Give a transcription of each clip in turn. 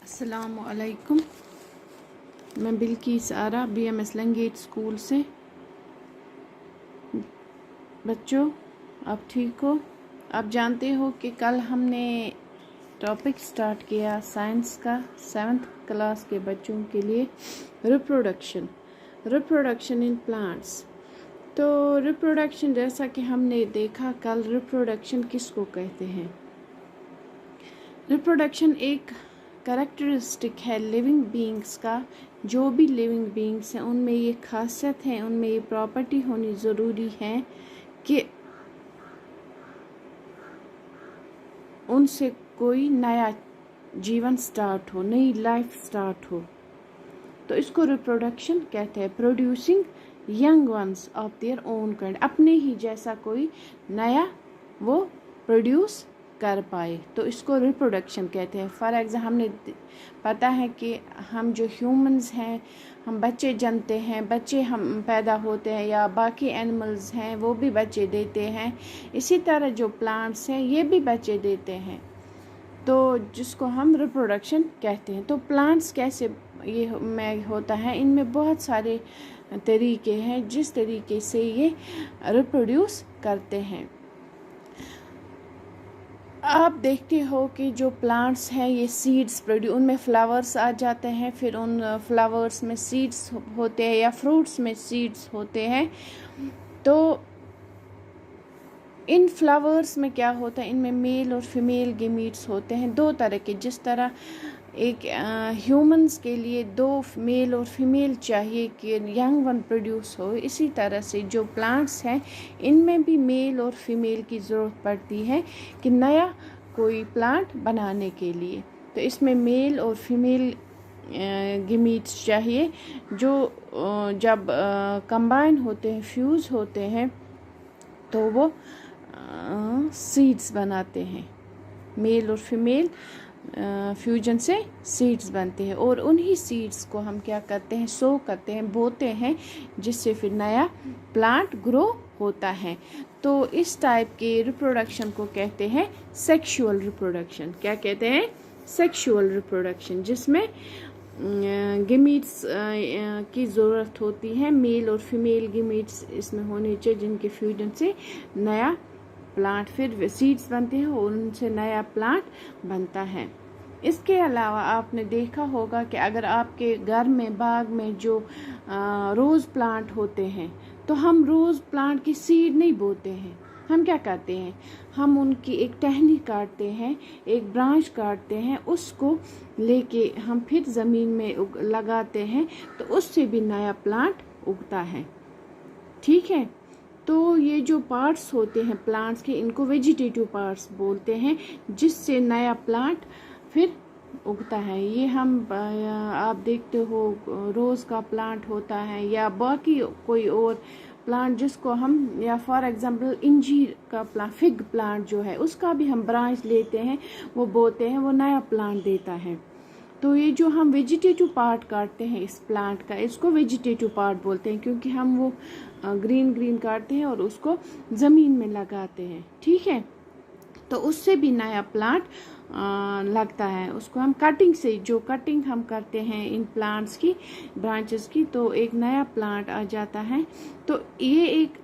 अस्सलामुअलैकुम। मैं बिल्किस आरा BMS Langate school से। बच्चों, आप ठीक हो? आप जानते हो कि कल हमने टॉपिक स्टार्ट किया साइंस का 7th क्लास के बच्चों के लिए, रिप्रोडक्शन इन प्लांट्स। तो रिप्रोडक्शन, जैसा कि हमने देखा कल, रिप्रोडक्शन किसको कहते हैं? रिप्रोडक्शन एक कैरेक्टरिस्टिक है लिविंग बीइंग्स का। जो भी लिविंग बीइंग्स हैं उनमें ये खासियत है, उनमें ये प्रॉपर्टी होनी ज़रूरी है कि उनसे कोई नया जीवन स्टार्ट हो, नई लाइफ स्टार्ट हो। तो इसको रिप्रोडक्शन कहते हैं। Producing young ones of their own kind, अपने ही जैसा कोई नया वो प्रोड्यूस कर पाए, तो इसको रिप्रोडक्शन कहते हैं। फॉर एग्जाम्पल, हमने पता है कि हम जो ह्यूमंस हैं, हम बच्चे जनते हैं, बच्चे हम पैदा होते हैं, या बाकी एनिमल्स हैं वो भी बच्चे देते हैं। इसी तरह जो प्लांट्स हैं ये भी बच्चे देते हैं, तो जिसको हम रिप्रोडक्शन कहते हैं। तो प्लांट्स कैसे ये में होता है, इनमें बहुत सारे तरीके हैं जिस तरीके से ये रिप्रोड्यूस करते हैं। आप देखते हो कि जो प्लांट्स हैं ये सीड्स प्रोड्यूस, उनमें फ्लावर्स आ जाते हैं, फिर उन फ्लावर्स में सीड्स होते हैं या फ्रूट्स में सीड्स होते हैं। तो इन फ्लावर्स में क्या होता है, इनमें मेल और फीमेल गेमीट्स होते हैं दो तरह के। जिस तरह एक ह्यूमंस के लिए दो मेल और फीमेल चाहिए कि यंग वन प्रोड्यूस हो, इसी तरह से जो प्लांट्स हैं इनमें भी मेल और फीमेल की ज़रूरत पड़ती है कि नया कोई प्लांट बनाने के लिए। तो इसमें मेल और फीमेल गेमीट्स चाहिए, जो जब कंबाइन होते हैं, फ्यूज़ होते हैं, तो वो सीड्स बनाते हैं। मेल और फीमेल फ्यूजन से सीड्स बनते हैं, और उन्हीं सीड्स को हम क्या करते हैं, सो करते हैं, बोते हैं, जिससे फिर नया प्लांट ग्रो होता है। तो इस टाइप के रिप्रोडक्शन को कहते हैं सेक्सुअल रिप्रोडक्शन। क्या कहते हैं? सेक्सुअल रिप्रोडक्शन, जिसमें गेमीट्स की ज़रूरत होती है। मेल और फीमेल गेमीट्स इसमें होने चाहिए, जिनके फ्यूजन से नया प्लांट, फिर सीड्स बनते हैं और उनसे नया प्लांट बनता है। इसके अलावा आपने देखा होगा कि अगर आपके घर में, बाग में जो रोज़ प्लांट होते हैं, तो हम रोज़ प्लांट की सीड नहीं बोते हैं। हम क्या करते हैं, हम उनकी एक टहनी काटते हैं, एक ब्रांच काटते हैं, उसको लेके हम फिर ज़मीन में लगाते हैं, तो उससे भी नया प्लांट उगता है। ठीक है। तो ये जो पार्ट्स होते हैं प्लांट्स के, इनको वेजिटेटिव पार्ट्स बोलते हैं, जिससे नया प्लांट फिर उगता है। ये हम आप देखते हो रोज़ का प्लांट होता है, या बाकी कोई और प्लांट जिसको हम, या फॉर एग्जांपल इंजीर का प्लांट, फिग प्लांट जो है, उसका भी हम ब्रांच लेते हैं, वो बोते हैं, वो नया प्लांट देता है। तो ये जो हम वेजिटेटिव पार्ट काटते हैं इस प्लांट का, इसको वेजिटेटिव पार्ट बोलते हैं, क्योंकि हम वो ग्रीन काटते हैं और उसको ज़मीन में लगाते हैं। ठीक है। तो उससे भी नया प्लांट लगता है। उसको हम कटिंग से, जो कटिंग हम करते हैं इन प्लांट्स की, ब्रांचेस की, तो एक नया प्लांट आ जाता है। तो ये एक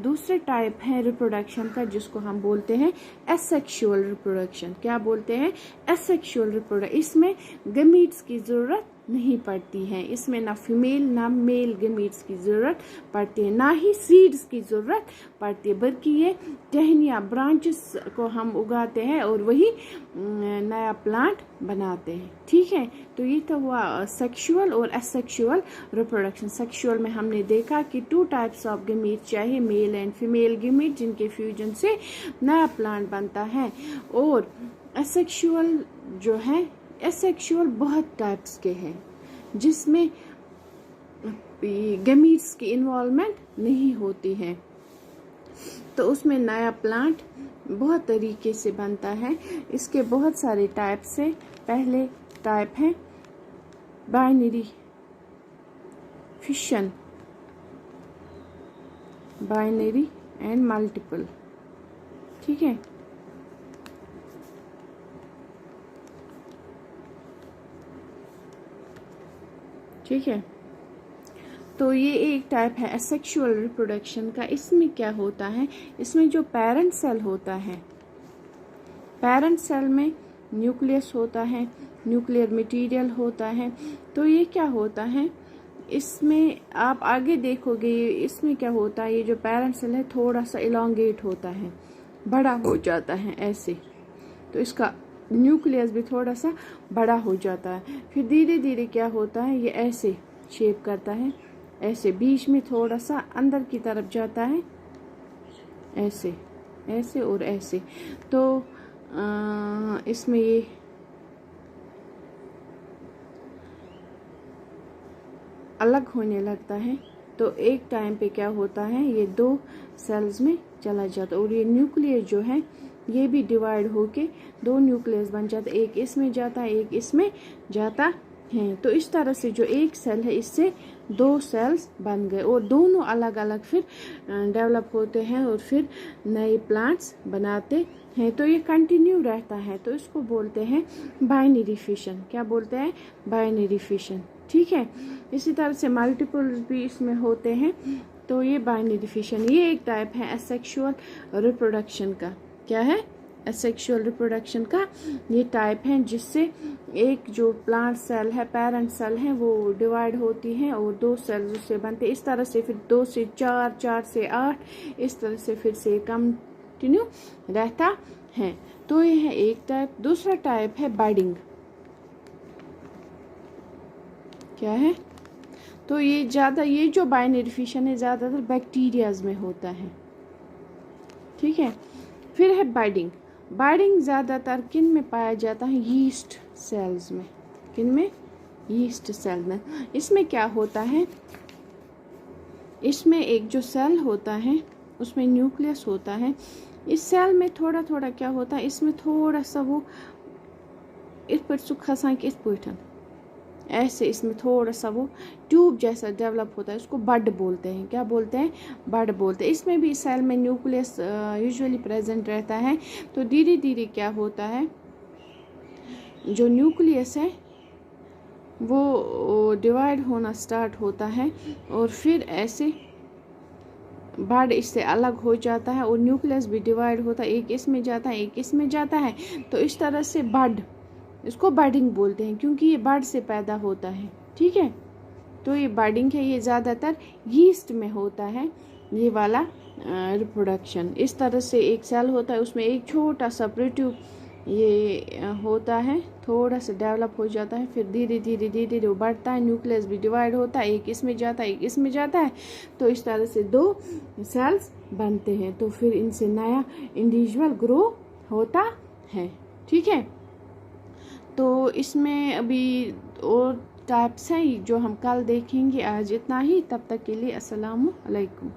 दूसरे टाइप है रिप्रोडक्शन का, जिसको हम बोलते हैं एसेक्सुअल रिप्रोडक्शन। क्या बोलते हैं? Asexual reproduction. इसमें गेमीट्स की ज़रूरत नहीं पड़ती है, इसमें ना फीमेल ना मेल गेमीट्स की ज़रूरत पड़ती है, ना ही सीड्स की ज़रूरत पड़ती है, बल्कि ये टहनियाँ, ब्रांचेस को हम उगाते हैं और वही नया प्लांट बनाते हैं। ठीक है। तो ये तो हुआ सेक्सुअल और एसेक्सुअल रिप्रोडक्शन। सेक्सुअल में हमने देखा कि 2 टाइप्स ऑफ गेमीट चाहिए, मेल एंड फीमेल गेमीट, जिनके फ्यूजन से नया प्लांट बनता है। और एसेक्सुअल जो है, एसेक्सुअल बहुत टाइप्स के हैं, जिसमें गेमीट्स की इन्वॉल्वमेंट नहीं होती है, तो उसमें नया प्लांट बहुत तरीके से बनता है। इसके बहुत सारे टाइप्स हैं। पहले टाइप है binary fission, binary and multiple. ठीक है। ठीक है। तो ये एक टाइप है एसेक्सुअल रिप्रोडक्शन का। इसमें क्या होता है, इसमें जो पेरेंट सेल होता है, पेरेंट सेल में न्यूक्लियस होता है, न्यूक्लियर मटेरियल होता है। तो ये क्या होता है, इसमें आप आगे देखोगे, इसमें क्या होता है, ये जो पेरेंट सेल है थोड़ा सा इलांगेट होता है, बड़ा हो जाता है ऐसे। तो इसका न्यूक्लियस भी थोड़ा सा बड़ा हो जाता है। फिर धीरे धीरे क्या होता है, ये ऐसे शेप करता है, ऐसे बीच में थोड़ा सा अंदर की तरफ जाता है, ऐसे ऐसे और ऐसे। तो इसमें ये अलग होने लगता है। तो एक टाइम पे क्या होता है, ये 2 सेल्स में चला जाता है और ये न्यूक्लियस जो है ये भी डिवाइड होके 2 न्यूक्लियस बन जाता है, एक इसमें जाता है, एक इसमें जाता है। तो इस तरह से जो एक सेल है इससे 2 सेल्स बन गए और दोनों अलग अलग फिर डेवलप होते हैं और फिर नए प्लांट्स बनाते हैं। तो ये कंटिन्यू रहता है, तो इसको बोलते हैं बाइनरी फिशन। क्या बोलते हैं, बाइनरी फिशन। ठीक है, इसी तरह से मल्टीपल्स भी इसमें होते हैं। तो ये बाइनरी फिशन, ये एक टाइप है एसेक्सुअल रिप्रोडक्शन का। क्या है, एसेक्सुअल रिप्रोडक्शन का ये टाइप है, जिससे एक जो प्लांट सेल है, पेरेंट सेल है, वो डिवाइड होती है और 2 सेल्स उससे बनते। इस तरह से फिर 2 से 4, 4 से 8, इस तरह से फिर से कंटिन्यू रहता है। तो ये है एक टाइप। दूसरा टाइप है बडिंग। क्या है, तो ये ज़्यादा, ये जो बाइनरी फिशन है ज़्यादातर बैक्टीरियाज में होता है। ठीक है, फिर है बाइडिंग। बाइडिंग ज़्यादातर किन में पाया जाता है, यीस्ट सेल्स में। किन में, यीस्ट सेल में। इसमें क्या होता है, इसमें एक जो सेल होता है उसमें न्यूक्लियस होता है। इस सेल में थोड़ा थोड़ा क्या होता है, इसमें थोड़ा सा वो इस पर सुखा सा इस पैठन ऐसे, इसमें थोड़ा सा वो ट्यूब जैसा डेवलप होता है, उसको बड बोलते हैं। क्या बोलते हैं, बड बोलते हैं। इसमें भी सेल में न्यूक्लियस यूजुअली प्रेजेंट रहता है। तो धीरे धीरे क्या होता है, जो न्यूक्लियस है वो डिवाइड होना स्टार्ट होता है और फिर ऐसे बड इससे अलग हो जाता है और न्यूक्लियस भी डिवाइड होता है, एक इसमें जाता है, एक इसमें जाता है। तो इस तरह से बड, इसको बडिंग बोलते हैं क्योंकि ये बड से पैदा होता है। ठीक है, तो ये बडिंग है, ये ज़्यादातर यीस्ट में होता है ये वाला रिप्रोडक्शन। इस तरह से एक सेल होता है, उसमें एक छोटा सा प्रोट्यूब ये होता है, थोड़ा सा डेवलप हो जाता है, फिर धीरे धीरे धीरे धीरे वो बढ़ता है, न्यूक्लियस भी डिवाइड होता है, एक इसमें जाता है, एक इसमें जाता है। तो इस तरह से 2 सेल्स बनते हैं, तो फिर इनसे नया इंडिविजुअल ग्रो होता है। ठीक है, तो इसमें अभी और टाइप्स हैं जो हम कल देखेंगे। आज इतना ही, तब तक के लिए अस्सलामु अलैकुम।